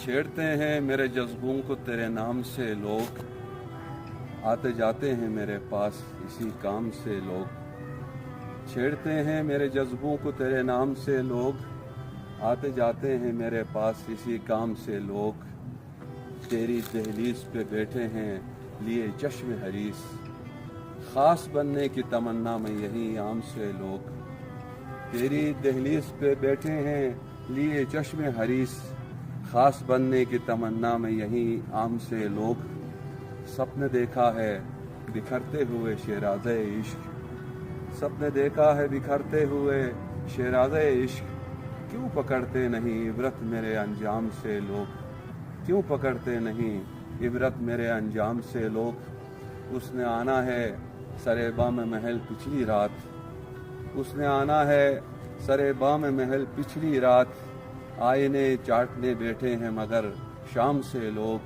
چھیڑتے ہیں میرے جذبوں کو تیرے نام سے لوگ، آتے جاتے ہیں میرے پاس اسی کام سے لوگ، چھیڑتے ہیں میرے جذبوں کو تیرے نام سے لوگ، آتے جاتے ہیں میرے پاس اسی کام سے لوگ، تیری دہلیز پہ بیٹھے ہیں لیے چشم حریص، خاص بننے کی تمنا میں یہی عام سے لوگ، تیری دہلیز پہ بیٹھے ہیں لیے چشم حریص، خاص بننے کی تمنا میں یہی عام سے لوگ، سپنے دیکھا ہے بکھرتے ہوئے شیرازہ عشق، سپنے دیکھا ہے بکھرتے ہوئے شیرازہ عشق، کیوں پکڑتے نہیں عبرت میرے انجام سے لوگ، کیوں پکڑتے نہیں عبرت میرے انجام سے لوگ، اس نے آنا ہے سرے بام محل پچھلی رات، اس نے آنا ہے سرے بام محل پچھلی رات، آئینے چاٹنے بیٹھے ہیں مگر شام سے لوگ،